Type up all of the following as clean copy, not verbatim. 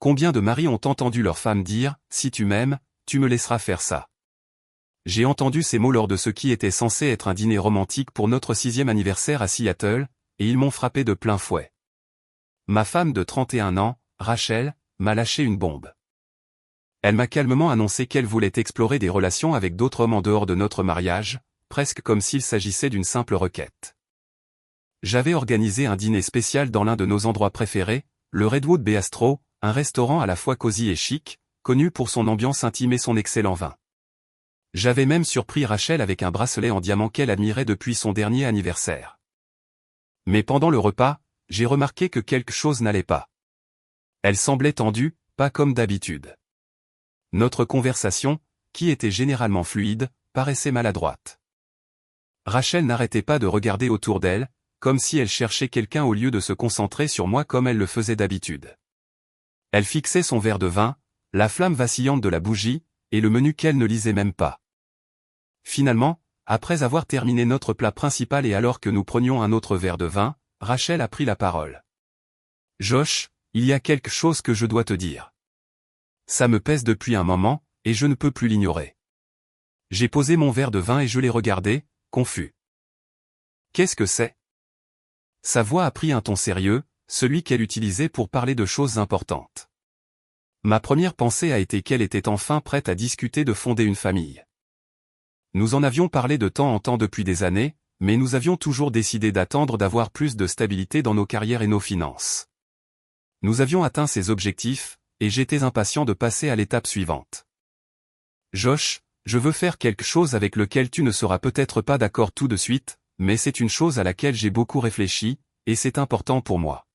Combien de maris ont entendu leur femme dire « Si tu m'aimes, tu me laisseras faire ça ». J'ai entendu ces mots lors de ce qui était censé être un dîner romantique pour notre 6e anniversaire à Seattle, et ils m'ont frappé de plein fouet. Ma femme de 31 ans, Rachel, m'a lâché une bombe. Elle m'a calmement annoncé qu'elle voulait explorer des relations avec d'autres hommes en dehors de notre mariage, presque comme s'il s'agissait d'une simple requête. J'avais organisé un dîner spécial dans l'un de nos endroits préférés, le Redwood Bistro, un restaurant à la fois cosy et chic, connu pour son ambiance intime et son excellent vin. J'avais même surpris Rachel avec un bracelet en diamant qu'elle admirait depuis son dernier anniversaire. Mais pendant le repas, j'ai remarqué que quelque chose n'allait pas. Elle semblait tendue, pas comme d'habitude. Notre conversation, qui était généralement fluide, paraissait maladroite. Rachel n'arrêtait pas de regarder autour d'elle, comme si elle cherchait quelqu'un au lieu de se concentrer sur moi comme elle le faisait d'habitude. Elle fixait son verre de vin, la flamme vacillante de la bougie, et le menu qu'elle ne lisait même pas. Finalement, après avoir terminé notre plat principal et alors que nous prenions un autre verre de vin, Rachel a pris la parole. « Josh, il y a quelque chose que je dois te dire. Ça me pèse depuis un moment, et je ne peux plus l'ignorer. » J'ai posé mon verre de vin et je l'ai regardé, confus. « Qu'est-ce que c'est ?» Sa voix a pris un ton sérieux, celui qu'elle utilisait pour parler de choses importantes. Ma première pensée a été qu'elle était enfin prête à discuter de fonder une famille. Nous en avions parlé de temps en temps depuis des années, mais nous avions toujours décidé d'attendre d'avoir plus de stabilité dans nos carrières et nos finances. Nous avions atteint ces objectifs, et j'étais impatient de passer à l'étape suivante. Josh, je veux faire quelque chose avec lequel tu ne seras peut-être pas d'accord tout de suite, mais c'est une chose à laquelle j'ai beaucoup réfléchi, et c'est important pour moi.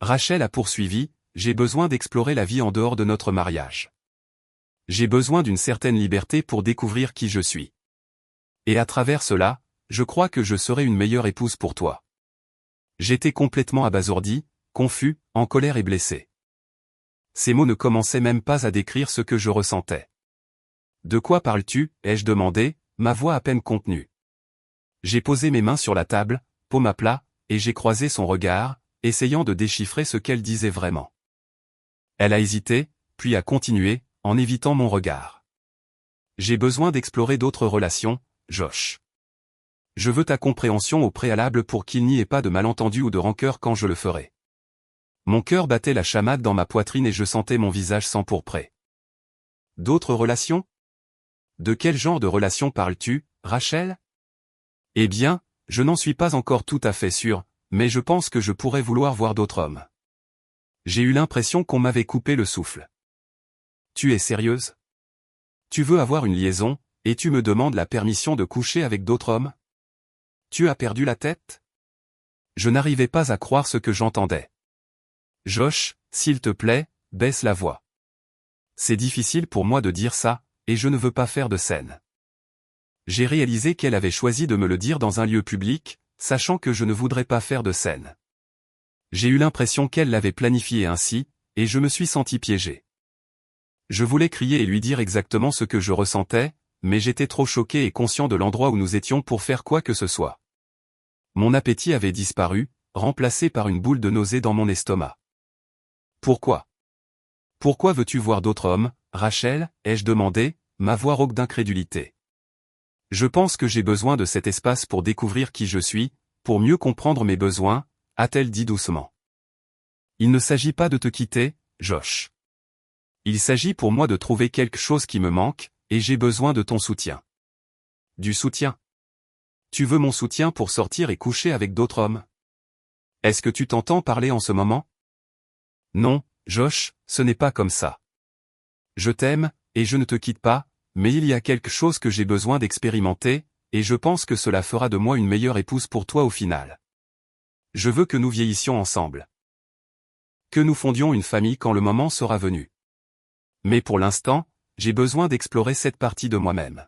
Rachel a poursuivi, j'ai besoin d'explorer la vie en dehors de notre mariage. J'ai besoin d'une certaine liberté pour découvrir qui je suis. Et à travers cela, je crois que je serai une meilleure épouse pour toi. J'étais complètement abasourdi, confus, en colère et blessé. Ces mots ne commençaient même pas à décrire ce que je ressentais. De quoi parles-tu, ai-je demandé, ma voix à peine contenue. J'ai posé mes mains sur la table, paume à plat, et j'ai croisé son regard, essayant de déchiffrer ce qu'elle disait vraiment. Elle a hésité, puis a continué, en évitant mon regard. J'ai besoin d'explorer d'autres relations, Josh. Je veux ta compréhension au préalable pour qu'il n'y ait pas de malentendu ou de rancœur quand je le ferai. Mon cœur battait la chamade dans ma poitrine et je sentais mon visage s'empourprer. D'autres relations? De quel genre de relations parles-tu, Rachel? Eh bien, je n'en suis pas encore tout à fait sûr, mais je pense que je pourrais vouloir voir d'autres hommes. J'ai eu l'impression qu'on m'avait coupé le souffle. Tu es sérieuse? Tu veux avoir une liaison, et tu me demandes la permission de coucher avec d'autres hommes? Tu as perdu la tête? Je n'arrivais pas à croire ce que j'entendais. Josh, s'il te plaît, baisse la voix. C'est difficile pour moi de dire ça, et je ne veux pas faire de scène. J'ai réalisé qu'elle avait choisi de me le dire dans un lieu public, sachant que je ne voudrais pas faire de scène. J'ai eu l'impression qu'elle l'avait planifié ainsi, et je me suis senti piégé. Je voulais crier et lui dire exactement ce que je ressentais, mais j'étais trop choqué et conscient de l'endroit où nous étions pour faire quoi que ce soit. Mon appétit avait disparu, remplacé par une boule de nausée dans mon estomac. Pourquoi? Pourquoi veux-tu voir d'autres hommes, Rachel, ai-je demandé, ma voix rauque d'incrédulité. Je pense que j'ai besoin de cet espace pour découvrir qui je suis, pour mieux comprendre mes besoins, a-t-elle dit doucement. Il ne s'agit pas de te quitter, Josh. Il s'agit pour moi de trouver quelque chose qui me manque, et j'ai besoin de ton soutien. Du soutien? Tu veux mon soutien pour sortir et coucher avec d'autres hommes? Est-ce que tu t'entends parler en ce moment? Non, Josh, ce n'est pas comme ça. Je t'aime, et je ne te quitte pas, mais il y a quelque chose que j'ai besoin d'expérimenter, et je pense que cela fera de moi une meilleure épouse pour toi au final. Je veux que nous vieillissions ensemble. Que nous fondions une famille quand le moment sera venu. Mais pour l'instant, j'ai besoin d'explorer cette partie de moi-même.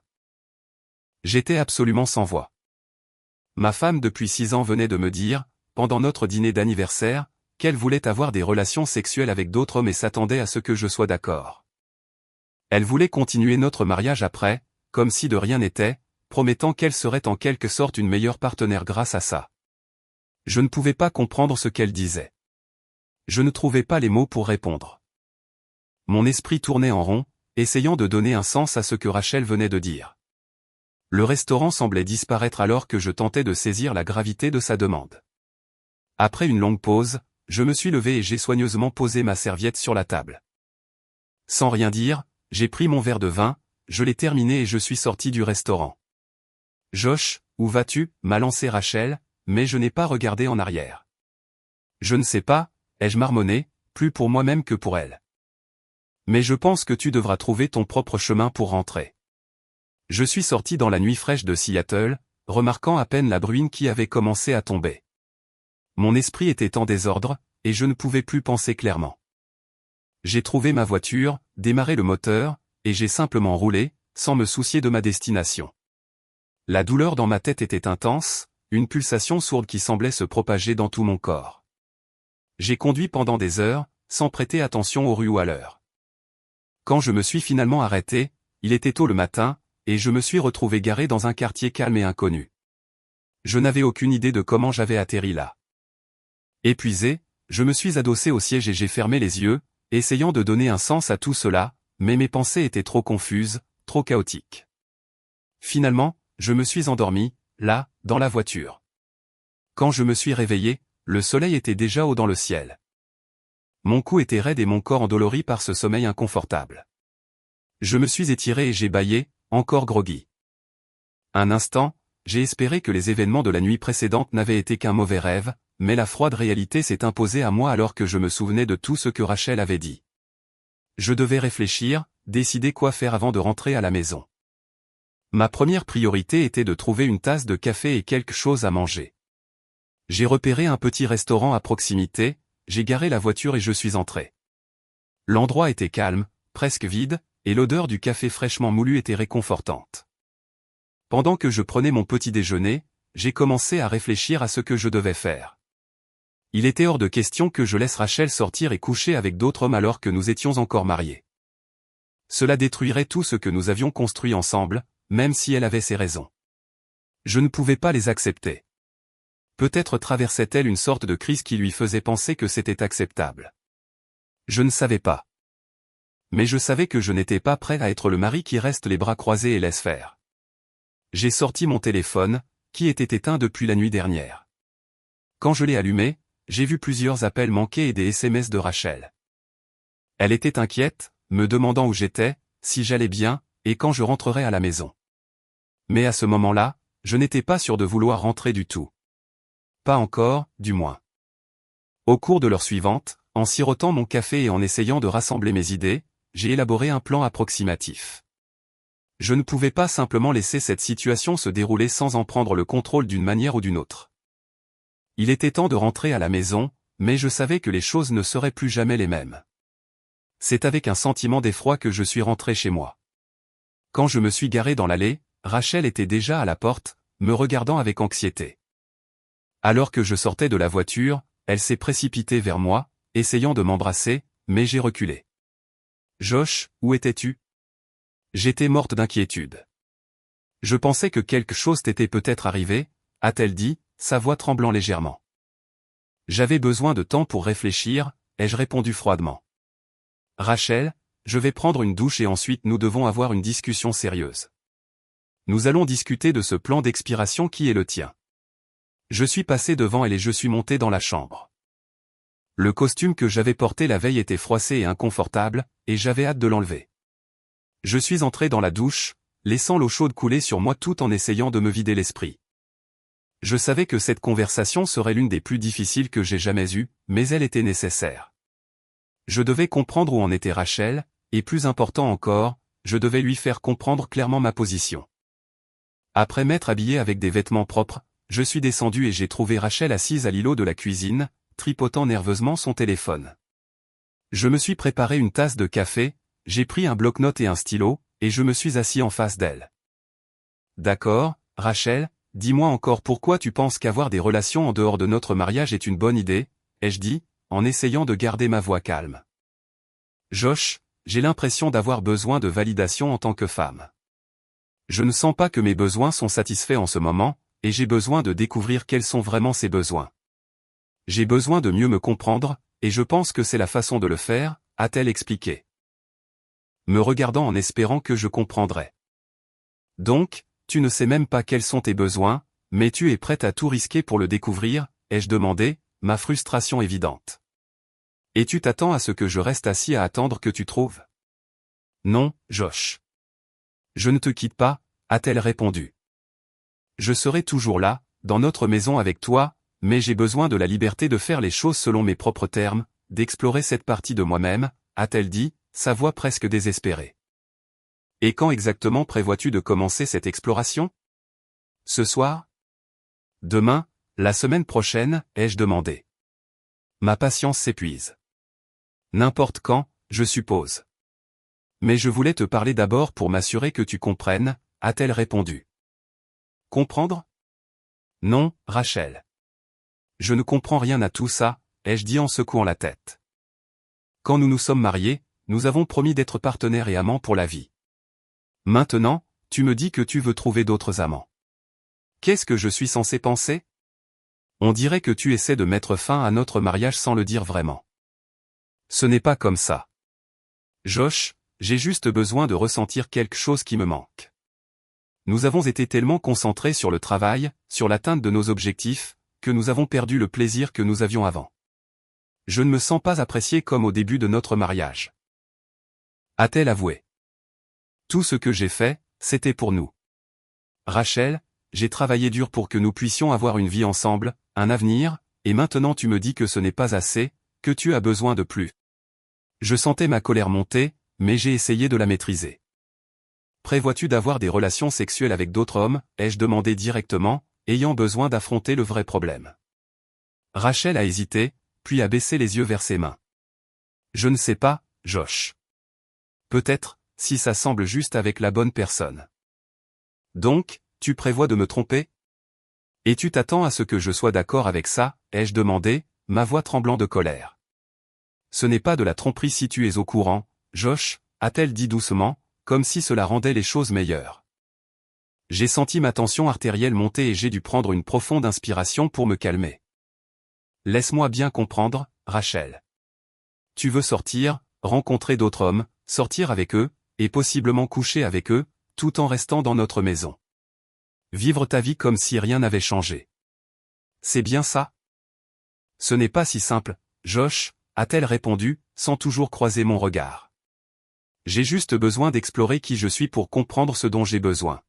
J'étais absolument sans voix. Ma femme depuis 6 ans venait de me dire, pendant notre dîner d'anniversaire, qu'elle voulait avoir des relations sexuelles avec d'autres hommes et s'attendait à ce que je sois d'accord. Elle voulait continuer notre mariage après, comme si de rien n'était, promettant qu'elle serait en quelque sorte une meilleure partenaire grâce à ça. Je ne pouvais pas comprendre ce qu'elle disait. Je ne trouvais pas les mots pour répondre. Mon esprit tournait en rond, essayant de donner un sens à ce que Rachel venait de dire. Le restaurant semblait disparaître alors que je tentais de saisir la gravité de sa demande. Après une longue pause, je me suis levé et j'ai soigneusement posé ma serviette sur la table. Sans rien dire, j'ai pris mon verre de vin, je l'ai terminé et je suis sorti du restaurant. « Josh, où vas-tu » m'a lancé Rachel, mais je n'ai pas regardé en arrière. « Je ne sais pas » ai-je marmonné, plus pour moi-même que pour elle. « Mais je pense que tu devras trouver ton propre chemin pour rentrer. » Je suis sorti dans la nuit fraîche de Seattle, remarquant à peine la bruine qui avait commencé à tomber. Mon esprit était en désordre, et je ne pouvais plus penser clairement. J'ai trouvé ma voiture, démarré le moteur, et j'ai simplement roulé, sans me soucier de ma destination. La douleur dans ma tête était intense, une pulsation sourde qui semblait se propager dans tout mon corps. J'ai conduit pendant des heures, sans prêter attention aux rues ou à l'heure. Quand je me suis finalement arrêté, il était tôt le matin, et je me suis retrouvé garé dans un quartier calme et inconnu. Je n'avais aucune idée de comment j'avais atterri là. Épuisé, je me suis adossé au siège et j'ai fermé les yeux, essayant de donner un sens à tout cela, mais mes pensées étaient trop confuses, trop chaotiques. Finalement, je me suis endormi, là, dans la voiture. Quand je me suis réveillé, le soleil était déjà haut dans le ciel. Mon cou était raide et mon corps endolori par ce sommeil inconfortable. Je me suis étiré et j'ai bâillé, encore groggy. Un instant, j'ai espéré que les événements de la nuit précédente n'avaient été qu'un mauvais rêve, mais la froide réalité s'est imposée à moi alors que je me souvenais de tout ce que Rachel avait dit. Je devais réfléchir, décider quoi faire avant de rentrer à la maison. Ma première priorité était de trouver une tasse de café et quelque chose à manger. J'ai repéré un petit restaurant à proximité, j'ai garé la voiture et je suis entré. L'endroit était calme, presque vide, et l'odeur du café fraîchement moulu était réconfortante. Pendant que je prenais mon petit déjeuner, j'ai commencé à réfléchir à ce que je devais faire. Il était hors de question que je laisse Rachel sortir et coucher avec d'autres hommes alors que nous étions encore mariés. Cela détruirait tout ce que nous avions construit ensemble, même si elle avait ses raisons. Je ne pouvais pas les accepter. Peut-être traversait-elle une sorte de crise qui lui faisait penser que c'était acceptable. Je ne savais pas. Mais je savais que je n'étais pas prêt à être le mari qui reste les bras croisés et laisse faire. J'ai sorti mon téléphone, qui était éteint depuis la nuit dernière. Quand je l'ai allumé, j'ai vu plusieurs appels manqués et des SMS de Rachel. Elle était inquiète, me demandant où j'étais, si j'allais bien, et quand je rentrerais à la maison. Mais à ce moment-là, je n'étais pas sûr de vouloir rentrer du tout. Pas encore, du moins. Au cours de l'heure suivante, en sirotant mon café et en essayant de rassembler mes idées, j'ai élaboré un plan approximatif. Je ne pouvais pas simplement laisser cette situation se dérouler sans en prendre le contrôle d'une manière ou d'une autre. Il était temps de rentrer à la maison, mais je savais que les choses ne seraient plus jamais les mêmes. C'est avec un sentiment d'effroi que je suis rentré chez moi. Quand je me suis garé dans l'allée, Rachel était déjà à la porte, me regardant avec anxiété. Alors que je sortais de la voiture, elle s'est précipitée vers moi, essayant de m'embrasser, mais j'ai reculé. « Josh, où étais-tu » J'étais morte d'inquiétude. Je pensais que quelque chose t'était peut-être arrivé, a-t-elle dit, sa voix tremblant légèrement. J'avais besoin de temps pour réfléchir, ai-je répondu froidement. Rachel, je vais prendre une douche et ensuite nous devons avoir une discussion sérieuse. Nous allons discuter de ce plan d'expiration qui est le tien. Je suis passé devant elle et je suis monté dans la chambre. Le costume que j'avais porté la veille était froissé et inconfortable, et j'avais hâte de l'enlever. Je suis entré dans la douche, laissant l'eau chaude couler sur moi tout en essayant de me vider l'esprit. Je savais que cette conversation serait l'une des plus difficiles que j'ai jamais eues, mais elle était nécessaire. Je devais comprendre où en était Rachel, et plus important encore, je devais lui faire comprendre clairement ma position. Après m'être habillé avec des vêtements propres, je suis descendu et j'ai trouvé Rachel assise à l'îlot de la cuisine, tripotant nerveusement son téléphone. Je me suis préparé une tasse de café, j'ai pris un bloc-notes et un stylo, et je me suis assis en face d'elle. D'accord, Rachel, dis-moi encore pourquoi tu penses qu'avoir des relations en dehors de notre mariage est une bonne idée, ai-je dit, en essayant de garder ma voix calme. Josh, j'ai l'impression d'avoir besoin de validation en tant que femme. Je ne sens pas que mes besoins sont satisfaits en ce moment, et j'ai besoin de découvrir quels sont vraiment ces besoins. J'ai besoin de mieux me comprendre, et je pense que c'est la façon de le faire, a-t-elle expliqué. me regardant en espérant que je comprendrais. Donc, tu ne sais même pas quels sont tes besoins, mais tu es prête à tout risquer pour le découvrir, ai-je demandé, ma frustration évidente. Et tu t'attends à ce que je reste assis à attendre que tu trouves? Non, Josh. Je ne te quitte pas, a-t-elle répondu. Je serai toujours là, dans notre maison avec toi, mais j'ai besoin de la liberté de faire les choses selon mes propres termes, d'explorer cette partie de moi-même, a-t-elle dit, sa voix presque désespérée. Et quand exactement prévois-tu de commencer cette exploration? Ce soir? Demain? La semaine prochaine, ai-je demandé. Ma patience s'épuise. N'importe quand, je suppose. Mais je voulais te parler d'abord pour m'assurer que tu comprennes, a-t-elle répondu. Comprendre? Non, Rachel. Je ne comprends rien à tout ça, ai-je dit en secouant la tête. Quand nous nous sommes mariés, nous avons promis d'être partenaires et amants pour la vie. Maintenant, tu me dis que tu veux trouver d'autres amants. Qu'est-ce que je suis censé penser? On dirait que tu essaies de mettre fin à notre mariage sans le dire vraiment. Ce n'est pas comme ça. Josh, j'ai juste besoin de ressentir quelque chose qui me manque. Nous avons été tellement concentrés sur le travail, sur l'atteinte de nos objectifs, que nous avons perdu le plaisir que nous avions avant. Je ne me sens pas apprécié comme au début de notre mariage. A-t-elle avoué. Tout ce que j'ai fait, c'était pour nous. Rachel, j'ai travaillé dur pour que nous puissions avoir une vie ensemble, un avenir, et maintenant tu me dis que ce n'est pas assez, que tu as besoin de plus. Je sentais ma colère monter, mais j'ai essayé de la maîtriser. Prévois-tu d'avoir des relations sexuelles avec d'autres hommes, ai-je demandé directement, ayant besoin d'affronter le vrai problème. Rachel a hésité, puis a baissé les yeux vers ses mains. Je ne sais pas, Josh. Peut-être, si ça semble juste avec la bonne personne. Donc, tu prévois de me tromper? Et tu t'attends à ce que je sois d'accord avec ça, ai-je demandé, ma voix tremblant de colère. Ce n'est pas de la tromperie si tu es au courant, Josh, a-t-elle dit doucement, comme si cela rendait les choses meilleures. J'ai senti ma tension artérielle monter et j'ai dû prendre une profonde inspiration pour me calmer. Laisse-moi bien comprendre, Rachel. Tu veux sortir, rencontrer d'autres hommes, sortir avec eux, et possiblement coucher avec eux, tout en restant dans notre maison. Vivre ta vie comme si rien n'avait changé. C'est bien ça? Ce n'est pas si simple, Josh, a-t-elle répondu, sans toujours croiser mon regard. J'ai juste besoin d'explorer qui je suis pour comprendre ce dont j'ai besoin.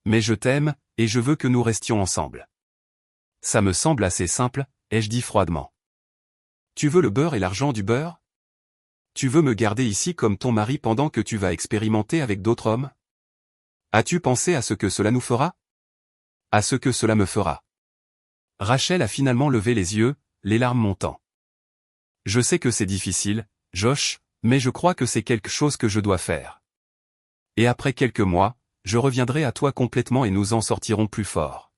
Mais je t'aime, et je veux que nous restions ensemble. Ça me semble assez simple, ai-je dit froidement. Tu veux le beurre et l'argent du beurre? Tu veux me garder ici comme ton mari pendant que tu vas expérimenter avec d'autres hommes? As-tu pensé à ce que cela nous fera? À ce que cela me fera. Rachel a finalement levé les yeux, les larmes montant. Je sais que c'est difficile, Josh, mais je crois que c'est quelque chose que je dois faire. Et après quelques mois, je reviendrai à toi complètement et nous en sortirons plus forts.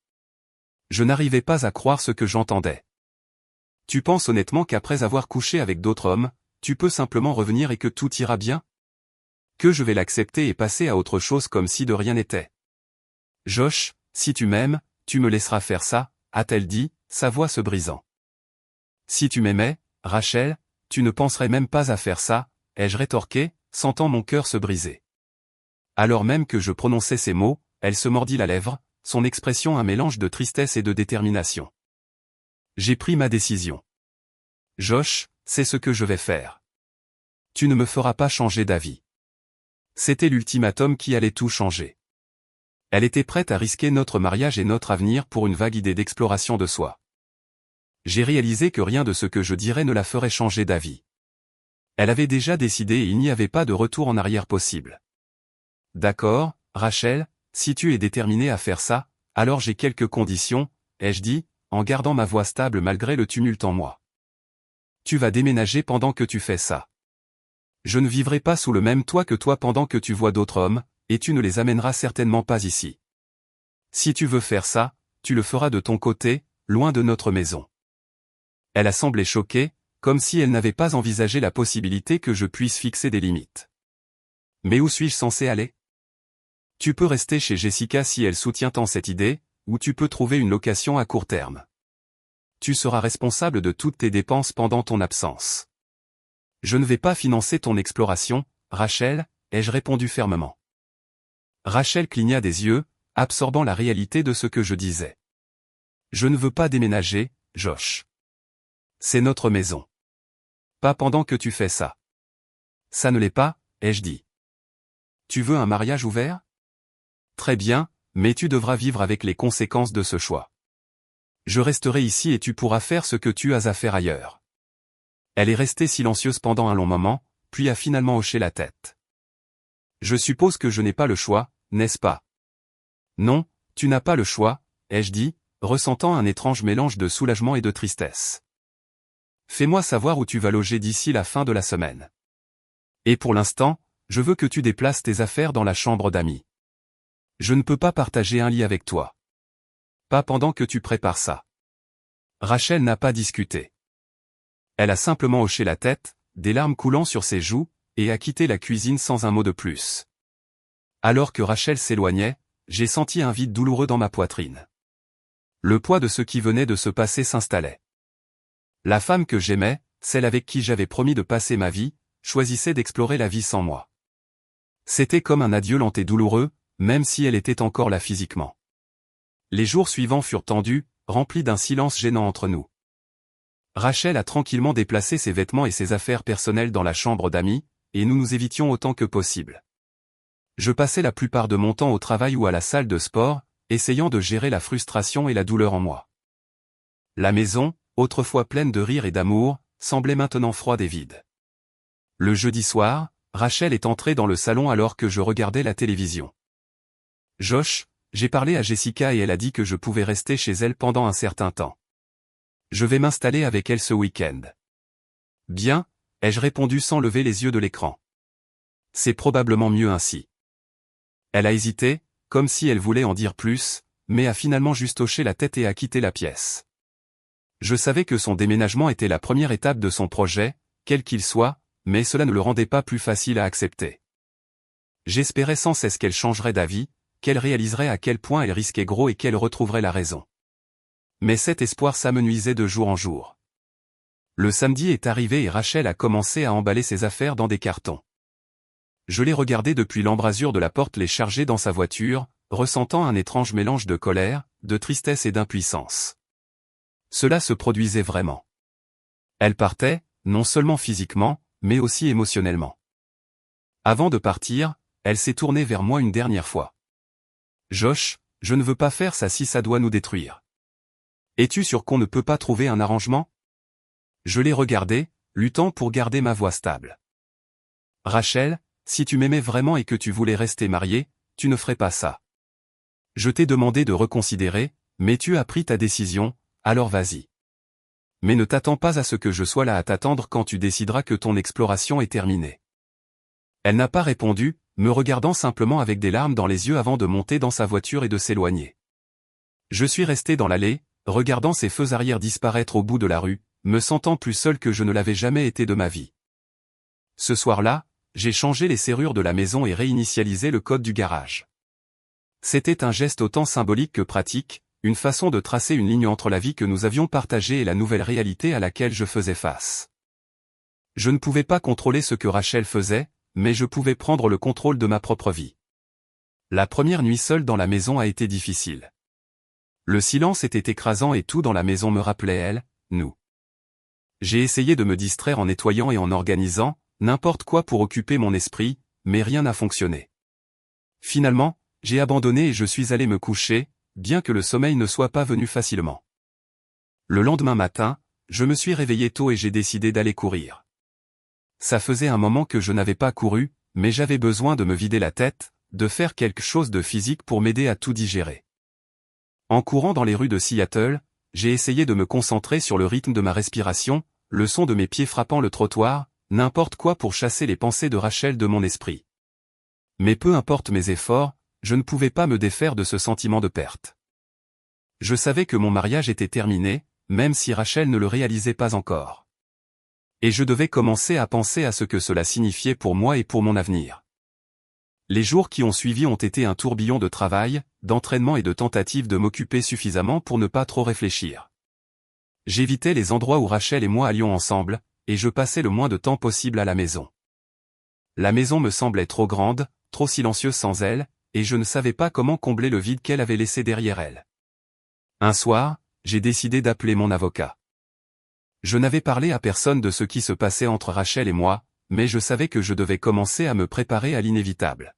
Je n'arrivais pas à croire ce que j'entendais. Tu penses honnêtement qu'après avoir couché avec d'autres hommes, tu peux simplement revenir et que tout ira bien? Que je vais l'accepter et passer à autre chose comme si de rien n'était. Josh, si tu m'aimes, tu me laisseras faire ça, a-t-elle dit, sa voix se brisant. Si tu m'aimais, Rachel, tu ne penserais même pas à faire ça, ai-je rétorqué, sentant mon cœur se briser. Alors même que je prononçais ces mots, elle se mordit la lèvre, son expression un mélange de tristesse et de détermination. J'ai pris ma décision. Josh, c'est ce que je vais faire. Tu ne me feras pas changer d'avis. C'était l'ultimatum qui allait tout changer. Elle était prête à risquer notre mariage et notre avenir pour une vague idée d'exploration de soi. J'ai réalisé que rien de ce que je dirais ne la ferait changer d'avis. Elle avait déjà décidé et il n'y avait pas de retour en arrière possible. D'accord, Rachel, si tu es déterminée à faire ça, alors j'ai quelques conditions, ai-je dit, en gardant ma voix stable malgré le tumulte en moi. Tu vas déménager pendant que tu fais ça. Je ne vivrai pas sous le même toit que toi pendant que tu vois d'autres hommes, et tu ne les amèneras certainement pas ici. Si tu veux faire ça, tu le feras de ton côté, loin de notre maison. Elle a semblé choquée, comme si elle n'avait pas envisagé la possibilité que je puisse fixer des limites. Mais où suis-je censé aller? Tu peux rester chez Jessica si elle soutient tant cette idée, ou tu peux trouver une location à court terme. Tu seras responsable de toutes tes dépenses pendant ton absence. Je ne vais pas financer ton exploration, Rachel, ai-je répondu fermement. Rachel cligna des yeux, absorbant la réalité de ce que je disais. Je ne veux pas déménager, Josh. C'est notre maison. Pas pendant que tu fais ça. Ça ne l'est pas, ai-je dit. Tu veux un mariage ouvert? Très bien, mais tu devras vivre avec les conséquences de ce choix. Je resterai ici et tu pourras faire ce que tu as à faire ailleurs. Elle est restée silencieuse pendant un long moment, puis a finalement hoché la tête. Je suppose que je n'ai pas le choix, n'est-ce pas? Non, tu n'as pas le choix, ai-je dit, ressentant un étrange mélange de soulagement et de tristesse. Fais-moi savoir où tu vas loger d'ici la fin de la semaine. Et pour l'instant, je veux que tu déplaces tes affaires dans la chambre d'amis. Je ne peux pas partager un lit avec toi. Pas pendant que tu prépares ça. Rachel n'a pas discuté. Elle a simplement hoché la tête, des larmes coulant sur ses joues, et a quitté la cuisine sans un mot de plus. Alors que Rachel s'éloignait, j'ai senti un vide douloureux dans ma poitrine. Le poids de ce qui venait de se passer s'installait. La femme que j'aimais, celle avec qui j'avais promis de passer ma vie, choisissait d'explorer la vie sans moi. C'était comme un adieu lent et douloureux, même si elle était encore là physiquement. Les jours suivants furent tendus, remplis d'un silence gênant entre nous. Rachel a tranquillement déplacé ses vêtements et ses affaires personnelles dans la chambre d'amis, et nous nous évitions autant que possible. Je passais la plupart de mon temps au travail ou à la salle de sport, essayant de gérer la frustration et la douleur en moi. La maison, autrefois pleine de rire et d'amour, semblait maintenant froide et vide. Le jeudi soir, Rachel est entrée dans le salon alors que je regardais la télévision. Josh, j'ai parlé à Jessica et elle a dit que je pouvais rester chez elle pendant un certain temps. Je vais m'installer avec elle ce week-end. Bien, ai-je répondu sans lever les yeux de l'écran. C'est probablement mieux ainsi. Elle a hésité, comme si elle voulait en dire plus, mais a finalement juste hoché la tête et a quitté la pièce. Je savais que son déménagement était la première étape de son projet, quel qu'il soit, mais cela ne le rendait pas plus facile à accepter. J'espérais sans cesse qu'elle changerait d'avis, qu'elle réaliserait à quel point elle risquait gros et qu'elle retrouverait la raison. Mais cet espoir s'amenuisait de jour en jour. Le samedi est arrivé et Rachel a commencé à emballer ses affaires dans des cartons. Je l'ai regardée depuis l'embrasure de la porte les charger dans sa voiture, ressentant un étrange mélange de colère, de tristesse et d'impuissance. Cela se produisait vraiment. Elle partait, non seulement physiquement, mais aussi émotionnellement. Avant de partir, elle s'est tournée vers moi une dernière fois. Josh, je ne veux pas faire ça si ça doit nous détruire. Es-tu sûr qu'on ne peut pas trouver un arrangement? Je l'ai regardée, luttant pour garder ma voix stable. Rachel, si tu m'aimais vraiment et que tu voulais rester mariée, tu ne ferais pas ça. Je t'ai demandé de reconsidérer, mais tu as pris ta décision, alors vas-y. Mais ne t'attends pas à ce que je sois là à t'attendre quand tu décideras que ton exploration est terminée. Elle n'a pas répondu, me regardant simplement avec des larmes dans les yeux avant de monter dans sa voiture et de s'éloigner. Je suis resté dans l'allée, regardant ses feux arrière disparaître au bout de la rue, me sentant plus seul que je ne l'avais jamais été de ma vie. Ce soir-là, j'ai changé les serrures de la maison et réinitialisé le code du garage. C'était un geste autant symbolique que pratique, une façon de tracer une ligne entre la vie que nous avions partagée et la nouvelle réalité à laquelle je faisais face. Je ne pouvais pas contrôler ce que Rachel faisait, mais je pouvais prendre le contrôle de ma propre vie. La première nuit seule dans la maison a été difficile. Le silence était écrasant et tout dans la maison me rappelait elle, nous. J'ai essayé de me distraire en nettoyant et en organisant, n'importe quoi pour occuper mon esprit, mais rien n'a fonctionné. Finalement, j'ai abandonné et je suis allé me coucher, bien que le sommeil ne soit pas venu facilement. Le lendemain matin, je me suis réveillé tôt et j'ai décidé d'aller courir. Ça faisait un moment que je n'avais pas couru, mais j'avais besoin de me vider la tête, de faire quelque chose de physique pour m'aider à tout digérer. En courant dans les rues de Seattle, j'ai essayé de me concentrer sur le rythme de ma respiration, le son de mes pieds frappant le trottoir, n'importe quoi pour chasser les pensées de Rachel de mon esprit. Mais peu importe mes efforts, je ne pouvais pas me défaire de ce sentiment de perte. Je savais que mon mariage était terminé, même si Rachel ne le réalisait pas encore. Et je devais commencer à penser à ce que cela signifiait pour moi et pour mon avenir. Les jours qui ont suivi ont été un tourbillon de travail, d'entraînement et de tentatives de m'occuper suffisamment pour ne pas trop réfléchir. J'évitais les endroits où Rachel et moi allions ensemble, et je passais le moins de temps possible à la maison. La maison me semblait trop grande, trop silencieuse sans elle, et je ne savais pas comment combler le vide qu'elle avait laissé derrière elle. Un soir, j'ai décidé d'appeler mon avocat. Je n'avais parlé à personne de ce qui se passait entre Rachel et moi, mais je savais que je devais commencer à me préparer à l'inévitable.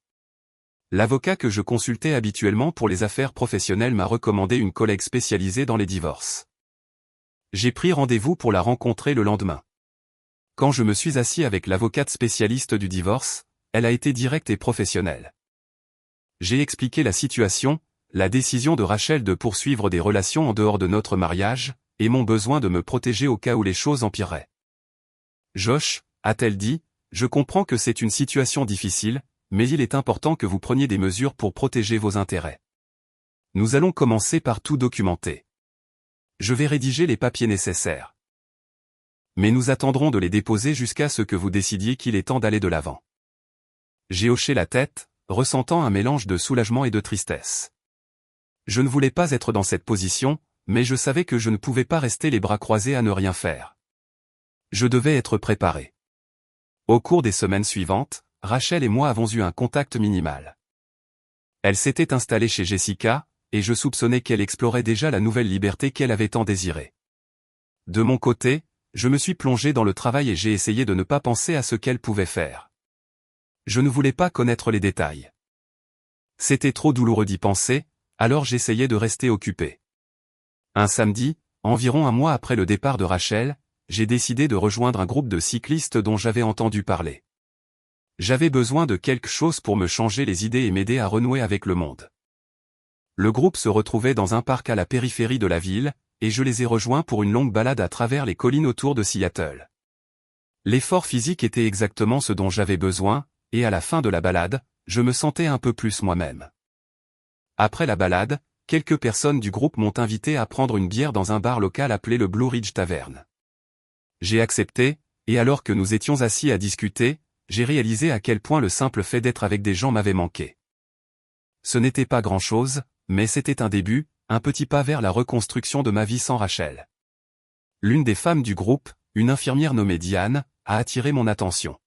L'avocat que je consultais habituellement pour les affaires professionnelles m'a recommandé une collègue spécialisée dans les divorces. J'ai pris rendez-vous pour la rencontrer le lendemain. Quand je me suis assis avec l'avocate spécialiste du divorce, elle a été directe et professionnelle. J'ai expliqué la situation, la décision de Rachel de poursuivre des relations en dehors de notre mariage, et mon besoin de me protéger au cas où les choses empireraient. Josh, a-t-elle dit, je comprends que c'est une situation difficile, mais il est important que vous preniez des mesures pour protéger vos intérêts. Nous allons commencer par tout documenter. Je vais rédiger les papiers nécessaires. Mais nous attendrons de les déposer jusqu'à ce que vous décidiez qu'il est temps d'aller de l'avant. J'ai hoché la tête, ressentant un mélange de soulagement et de tristesse. Je ne voulais pas être dans cette position, mais je savais que je ne pouvais pas rester les bras croisés à ne rien faire. Je devais être préparé. Au cours des semaines suivantes, Rachel et moi avons eu un contact minimal. Elle s'était installée chez Jessica, et je soupçonnais qu'elle explorait déjà la nouvelle liberté qu'elle avait tant désirée. De mon côté, je me suis plongé dans le travail et j'ai essayé de ne pas penser à ce qu'elle pouvait faire. Je ne voulais pas connaître les détails. C'était trop douloureux d'y penser, alors j'essayais de rester occupé. Un samedi, environ un mois après le départ de Rachel, j'ai décidé de rejoindre un groupe de cyclistes dont j'avais entendu parler. J'avais besoin de quelque chose pour me changer les idées et m'aider à renouer avec le monde. Le groupe se retrouvait dans un parc à la périphérie de la ville, et je les ai rejoints pour une longue balade à travers les collines autour de Seattle. L'effort physique était exactement ce dont j'avais besoin, et à la fin de la balade, je me sentais un peu plus moi-même. Après la balade, quelques personnes du groupe m'ont invité à prendre une bière dans un bar local appelé le Blue Ridge Tavern. J'ai accepté, et alors que nous étions assis à discuter, j'ai réalisé à quel point le simple fait d'être avec des gens m'avait manqué. Ce n'était pas grand-chose, mais c'était un début, un petit pas vers la reconstruction de ma vie sans Rachel. L'une des femmes du groupe, une infirmière nommée Diane, a attiré mon attention.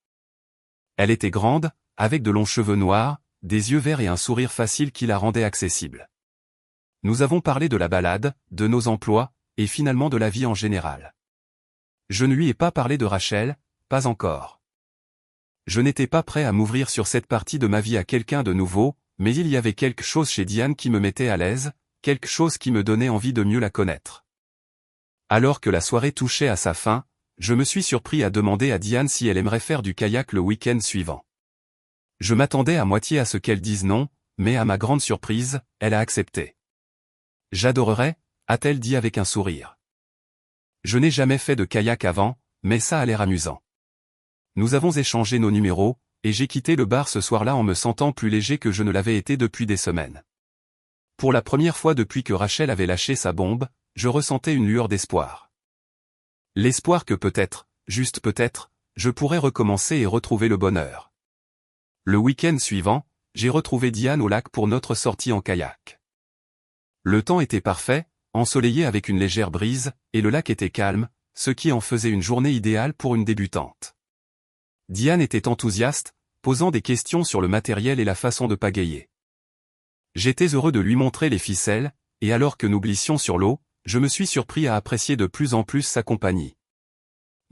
Elle était grande, avec de longs cheveux noirs, des yeux verts et un sourire facile qui la rendait accessible. Nous avons parlé de la balade, de nos emplois, et finalement de la vie en général. Je ne lui ai pas parlé de Rachel, pas encore. Je n'étais pas prêt à m'ouvrir sur cette partie de ma vie à quelqu'un de nouveau, mais il y avait quelque chose chez Diane qui me mettait à l'aise, quelque chose qui me donnait envie de mieux la connaître. Alors que la soirée touchait à sa fin, je me suis surpris à demander à Diane si elle aimerait faire du kayak le week-end suivant. Je m'attendais à moitié à ce qu'elle dise non, mais à ma grande surprise, elle a accepté. J'adorerais, a-t-elle dit avec un sourire. Je n'ai jamais fait de kayak avant, mais ça a l'air amusant. Nous avons échangé nos numéros, et j'ai quitté le bar ce soir-là en me sentant plus léger que je ne l'avais été depuis des semaines. Pour la première fois depuis que Rachel avait lâché sa bombe, je ressentais une lueur d'espoir. L'espoir que peut-être, juste peut-être, je pourrais recommencer et retrouver le bonheur. Le week-end suivant, j'ai retrouvé Diane au lac pour notre sortie en kayak. Le temps était parfait, ensoleillé avec une légère brise, et le lac était calme, ce qui en faisait une journée idéale pour une débutante. Diane était enthousiaste, posant des questions sur le matériel et la façon de pagayer. J'étais heureux de lui montrer les ficelles, et alors que nous glissions sur l'eau, je me suis surpris à apprécier de plus en plus sa compagnie.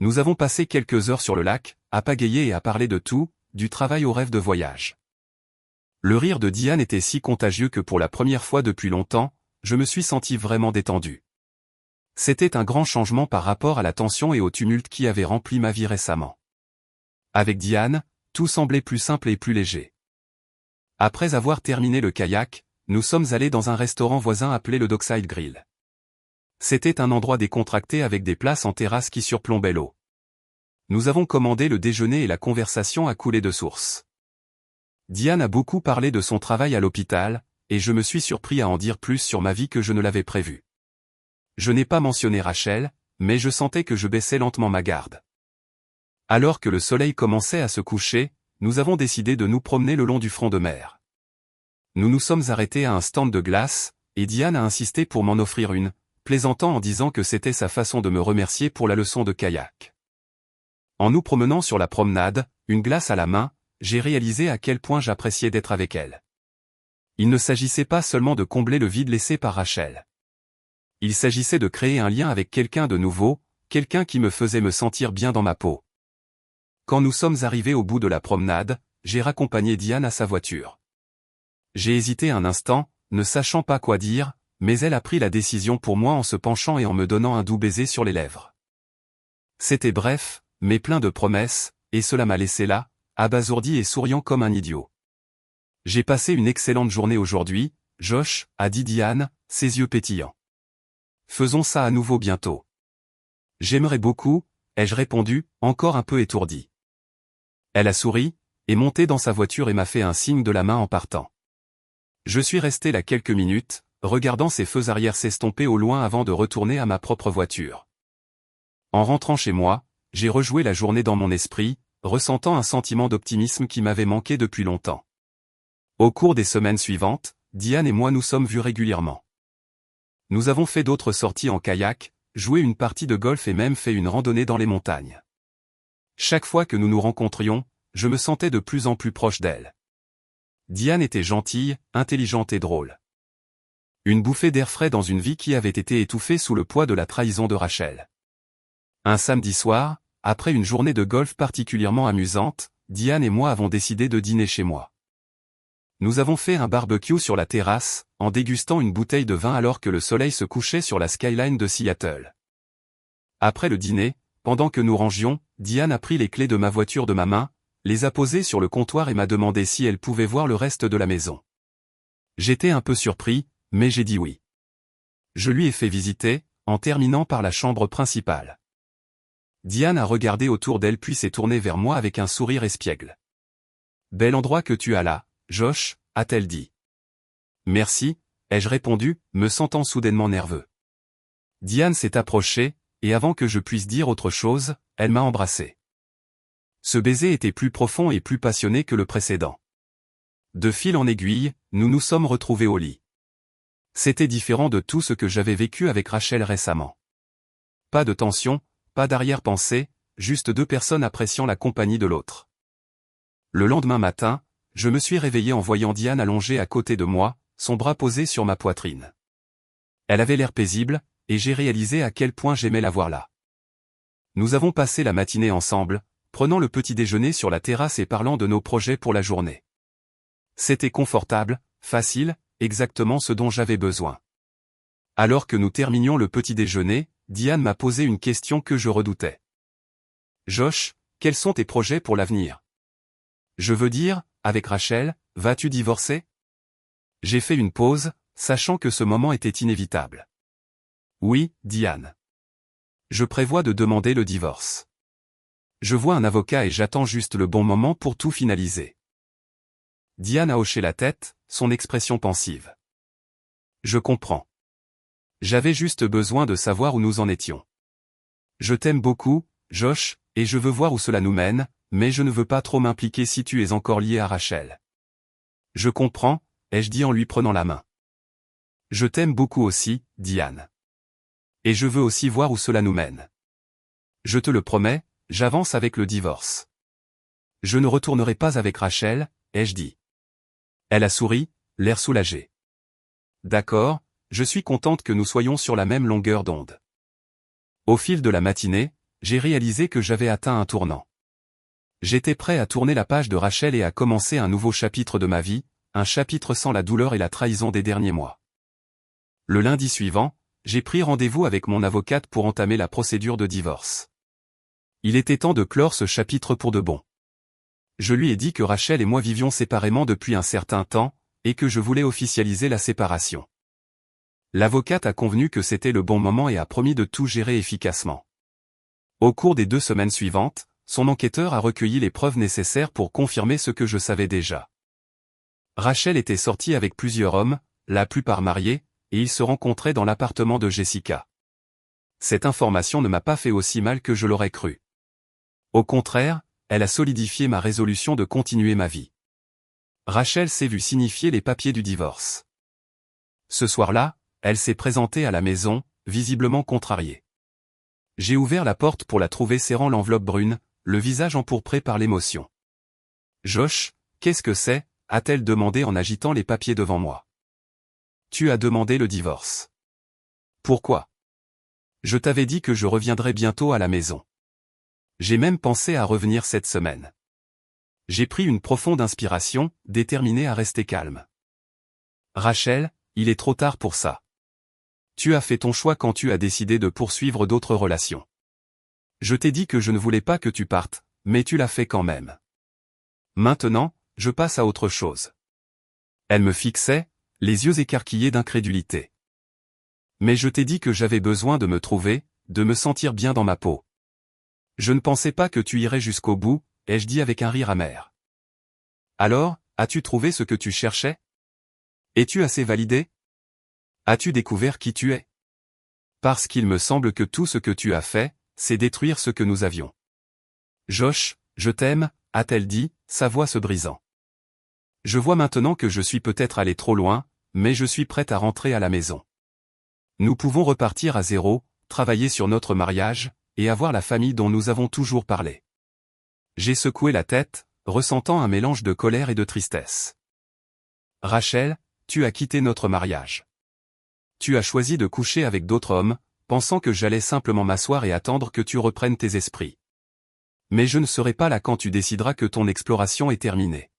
Nous avons passé quelques heures sur le lac, à pagayer et à parler de tout, du travail au rêve de voyage. Le rire de Diane était si contagieux que pour la première fois depuis longtemps, je me suis senti vraiment détendu. C'était un grand changement par rapport à la tension et au tumulte qui avait rempli ma vie récemment. Avec Diane, tout semblait plus simple et plus léger. Après avoir terminé le kayak, nous sommes allés dans un restaurant voisin appelé le Dockside Grill. C'était un endroit décontracté avec des places en terrasse qui surplombaient l'eau. Nous avons commandé le déjeuner et la conversation a coulé de source. Diane a beaucoup parlé de son travail à l'hôpital, et je me suis surpris à en dire plus sur ma vie que je ne l'avais prévu. Je n'ai pas mentionné Rachel, mais je sentais que je baissais lentement ma garde. Alors que le soleil commençait à se coucher, nous avons décidé de nous promener le long du front de mer. Nous nous sommes arrêtés à un stand de glace, et Diane a insisté pour m'en offrir une, plaisantant en disant que c'était sa façon de me remercier pour la leçon de kayak. En nous promenant sur la promenade, une glace à la main, j'ai réalisé à quel point j'appréciais d'être avec elle. Il ne s'agissait pas seulement de combler le vide laissé par Rachel. Il s'agissait de créer un lien avec quelqu'un de nouveau, quelqu'un qui me faisait me sentir bien dans ma peau. Quand nous sommes arrivés au bout de la promenade, j'ai raccompagné Diane à sa voiture. J'ai hésité un instant, ne sachant pas quoi dire, mais elle a pris la décision pour moi en se penchant et en me donnant un doux baiser sur les lèvres. C'était bref, mais plein de promesses, et cela m'a laissé là, abasourdi et souriant comme un idiot. J'ai passé une excellente journée aujourd'hui, Josh, a dit Diane, ses yeux pétillants. Faisons ça à nouveau bientôt. J'aimerais beaucoup, ai-je répondu, encore un peu étourdi. Elle a souri, est montée dans sa voiture et m'a fait un signe de la main en partant. Je suis resté là quelques minutes, regardant ses feux arrière s'estomper au loin avant de retourner à ma propre voiture. En rentrant chez moi, j'ai rejoué la journée dans mon esprit, ressentant un sentiment d'optimisme qui m'avait manqué depuis longtemps. Au cours des semaines suivantes, Diane et moi nous sommes vus régulièrement. Nous avons fait d'autres sorties en kayak, joué une partie de golf et même fait une randonnée dans les montagnes. Chaque fois que nous nous rencontrions, je me sentais de plus en plus proche d'elle. Diane était gentille, intelligente et drôle. Une bouffée d'air frais dans une vie qui avait été étouffée sous le poids de la trahison de Rachel. Un samedi soir, après une journée de golf particulièrement amusante, Diane et moi avons décidé de dîner chez moi. Nous avons fait un barbecue sur la terrasse, en dégustant une bouteille de vin alors que le soleil se couchait sur la skyline de Seattle. Après le dîner, pendant que nous rangions, Diane a pris les clés de ma voiture de ma main, les a posées sur le comptoir et m'a demandé si elle pouvait voir le reste de la maison. J'étais un peu surpris, mais j'ai dit oui. Je lui ai fait visiter, en terminant par la chambre principale. Diane a regardé autour d'elle puis s'est tournée vers moi avec un sourire espiègle. « Bel endroit que tu as là, Josh », a-t-elle dit. « Merci », ai-je répondu, me sentant soudainement nerveux. Diane s'est approchée, et avant que je puisse dire autre chose, elle m'a embrassé. Ce baiser était plus profond et plus passionné que le précédent. De fil en aiguille, nous nous sommes retrouvés au lit. C'était différent de tout ce que j'avais vécu avec Rachel récemment. Pas de tension, pas d'arrière-pensée, juste deux personnes appréciant la compagnie de l'autre. Le lendemain matin, je me suis réveillé en voyant Diane allongée à côté de moi, son bras posé sur ma poitrine. Elle avait l'air paisible, et j'ai réalisé à quel point j'aimais la voir là. Nous avons passé la matinée ensemble, prenant le petit déjeuner sur la terrasse et parlant de nos projets pour la journée. C'était confortable, facile, exactement ce dont j'avais besoin. Alors que nous terminions le petit déjeuner, Diane m'a posé une question que je redoutais. « Josh, quels sont tes projets pour l'avenir ? Je veux dire, avec Rachel, vas-tu divorcer ?» J'ai fait une pause, sachant que ce moment était inévitable. « Oui, Diane. Je prévois de demander le divorce. Je vois un avocat et j'attends juste le bon moment pour tout finaliser. » Diane a hoché la tête, son expression pensive. « Je comprends. J'avais juste besoin de savoir où nous en étions. Je t'aime beaucoup, Josh, et je veux voir où cela nous mène, mais je ne veux pas trop m'impliquer si tu es encore lié à Rachel. » Je comprends, ai-je dit en lui prenant la main. Je t'aime beaucoup aussi, Diane. Et je veux aussi voir où cela nous mène. Je te le promets, j'avance avec le divorce. Je ne retournerai pas avec Rachel, ai-je dit. Elle a souri, l'air soulagé. D'accord, je suis contente que nous soyons sur la même longueur d'onde. Au fil de la matinée, j'ai réalisé que j'avais atteint un tournant. J'étais prêt à tourner la page de Rachel et à commencer un nouveau chapitre de ma vie, un chapitre sans la douleur et la trahison des derniers mois. Le lundi suivant, j'ai pris rendez-vous avec mon avocate pour entamer la procédure de divorce. Il était temps de clore ce chapitre pour de bon. Je lui ai dit que Rachel et moi vivions séparément depuis un certain temps, et que je voulais officialiser la séparation. L'avocate a convenu que c'était le bon moment et a promis de tout gérer efficacement. Au cours des 2 semaines suivantes, son enquêteur a recueilli les preuves nécessaires pour confirmer ce que je savais déjà. Rachel était sortie avec plusieurs hommes, la plupart mariés, et ils se rencontraient dans l'appartement de Jessica. Cette information ne m'a pas fait aussi mal que je l'aurais cru. Au contraire, elle a solidifié ma résolution de continuer ma vie. Rachel s'est vue signifier les papiers du divorce. Ce soir-là, elle s'est présentée à la maison, visiblement contrariée. J'ai ouvert la porte pour la trouver serrant l'enveloppe brune, le visage empourpré par l'émotion. Josh, qu'est-ce que c'est? A-t-elle demandé en agitant les papiers devant moi. Tu as demandé le divorce. Pourquoi? Je t'avais dit que je reviendrais bientôt à la maison. J'ai même pensé à revenir cette semaine. J'ai pris une profonde inspiration, déterminé à rester calme. Rachel, il est trop tard pour ça. Tu as fait ton choix quand tu as décidé de poursuivre d'autres relations. Je t'ai dit que je ne voulais pas que tu partes, mais tu l'as fait quand même. Maintenant, je passe à autre chose. Elle me fixait, les yeux écarquillés d'incrédulité. Mais je t'ai dit que j'avais besoin de me trouver, de me sentir bien dans ma peau. Je ne pensais pas que tu irais jusqu'au bout, ai-je dit avec un rire amer. Alors, as-tu trouvé ce que tu cherchais? Es-tu assez validé? As-tu découvert qui tu es? Parce qu'il me semble que tout ce que tu as fait, c'est détruire ce que nous avions. Josh, je t'aime, a-t-elle dit, sa voix se brisant. Je vois maintenant que je suis peut-être allé trop loin, mais je suis prête à rentrer à la maison. Nous pouvons repartir à zéro, travailler sur notre mariage, et avoir la famille dont nous avons toujours parlé. J'ai secoué la tête, ressentant un mélange de colère et de tristesse. Rachel, tu as quitté notre mariage. Tu as choisi de coucher avec d'autres hommes, pensant que j'allais simplement m'asseoir et attendre que tu reprennes tes esprits. Mais je ne serai pas là quand tu décideras que ton exploration est terminée.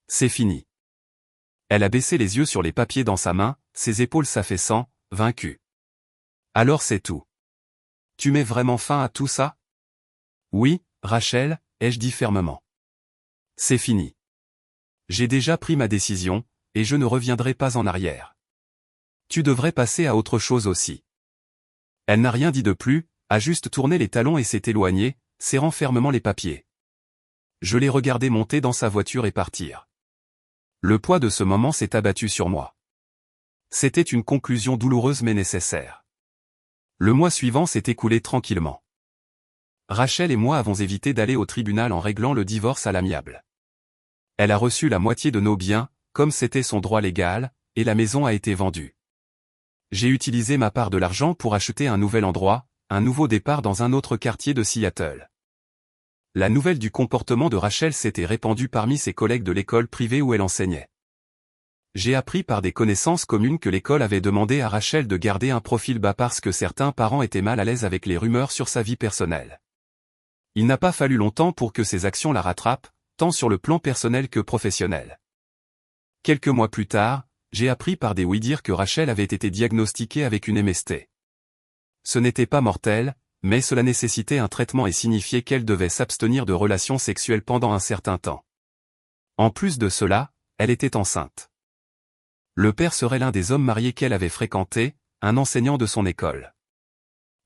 C'est fini. Elle a baissé les yeux sur les papiers dans sa main, ses épaules s'affaissant, vaincue. Alors c'est tout. Tu mets vraiment fin à tout ça? Oui, Rachel, ai-je dit fermement. C'est fini. J'ai déjà pris ma décision, et je ne reviendrai pas en arrière. Tu devrais passer à autre chose aussi. Elle n'a rien dit de plus, a juste tourné les talons et s'est éloignée, serrant fermement les papiers. Je l'ai regardé monter dans sa voiture et partir. Le poids de ce moment s'est abattu sur moi. C'était une conclusion douloureuse mais nécessaire. Le mois suivant s'est écoulé tranquillement. Rachel et moi avons évité d'aller au tribunal en réglant le divorce à l'amiable. Elle a reçu la moitié de nos biens, comme c'était son droit légal, et la maison a été vendue. J'ai utilisé ma part de l'argent pour acheter un nouvel endroit, un nouveau départ dans un autre quartier de Seattle. La nouvelle du comportement de Rachel s'était répandue parmi ses collègues de l'école privée où elle enseignait. J'ai appris par des connaissances communes que l'école avait demandé à Rachel de garder un profil bas parce que certains parents étaient mal à l'aise avec les rumeurs sur sa vie personnelle. Il n'a pas fallu longtemps pour que ses actions la rattrapent, tant sur le plan personnel que professionnel. Quelques mois plus tard, j'ai appris par des oui-dire que Rachel avait été diagnostiquée avec une MST. Ce n'était pas mortel, mais cela nécessitait un traitement et signifiait qu'elle devait s'abstenir de relations sexuelles pendant un certain temps. En plus de cela, elle était enceinte. Le père serait l'un des hommes mariés qu'elle avait fréquentés, un enseignant de son école.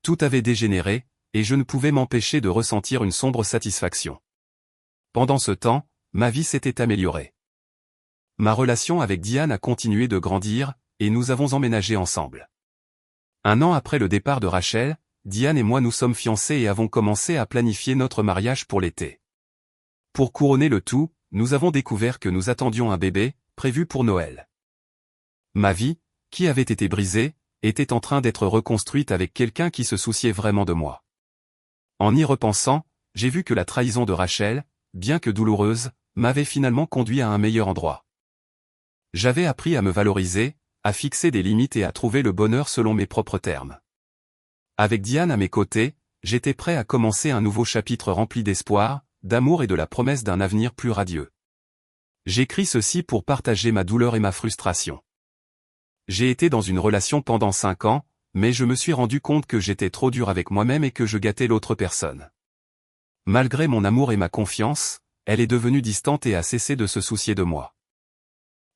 Tout avait dégénéré, et je ne pouvais m'empêcher de ressentir une sombre satisfaction. Pendant ce temps, ma vie s'était améliorée. Ma relation avec Diane a continué de grandir, et nous avons emménagé ensemble. Un an après le départ de Rachel, Diane et moi nous sommes fiancés et avons commencé à planifier notre mariage pour l'été. Pour couronner le tout, nous avons découvert que nous attendions un bébé, prévu pour Noël. Ma vie, qui avait été brisée, était en train d'être reconstruite avec quelqu'un qui se souciait vraiment de moi. En y repensant, j'ai vu que la trahison de Rachel, bien que douloureuse, m'avait finalement conduit à un meilleur endroit. J'avais appris à me valoriser, à fixer des limites et à trouver le bonheur selon mes propres termes. Avec Diane à mes côtés, j'étais prêt à commencer un nouveau chapitre rempli d'espoir, d'amour et de la promesse d'un avenir plus radieux. J'écris ceci pour partager ma douleur et ma frustration. J'ai été dans une relation pendant 5 ans, mais je me suis rendu compte que j'étais trop dur avec moi-même et que je gâtais l'autre personne. Malgré mon amour et ma confiance, elle est devenue distante et a cessé de se soucier de moi.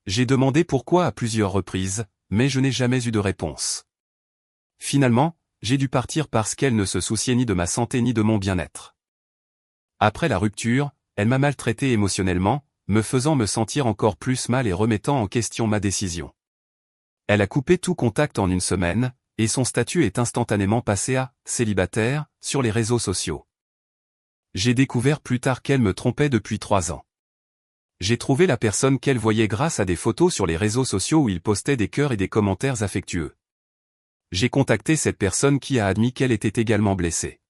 J'ai demandé pourquoi à plusieurs reprises, mais je n'ai jamais eu de réponse. Finalement, j'ai dû partir parce qu'elle ne se souciait ni de ma santé ni de mon bien-être. Après la rupture, elle m'a maltraité émotionnellement, me faisant me sentir encore plus mal et remettant en question ma décision. Elle a coupé tout contact en une semaine, et son statut est instantanément passé à « célibataire » sur les réseaux sociaux. J'ai découvert plus tard qu'elle me trompait depuis 3 ans. J'ai trouvé la personne qu'elle voyait grâce à des photos sur les réseaux sociaux où il postait des cœurs et des commentaires affectueux. J'ai contacté cette personne qui a admis qu'elle était également blessée.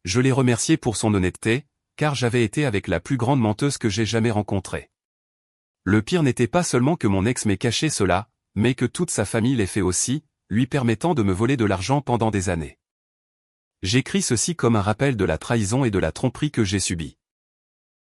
Je l'ai remerciée pour son honnêteté, car j'avais été avec la plus grande menteuse que j'ai jamais rencontrée. Le pire n'était pas seulement que mon ex m'ait caché cela, mais que toute sa famille l'ait fait aussi, lui permettant de me voler de l'argent pendant des années. J'écris ceci comme un rappel de la trahison et de la tromperie que j'ai subie.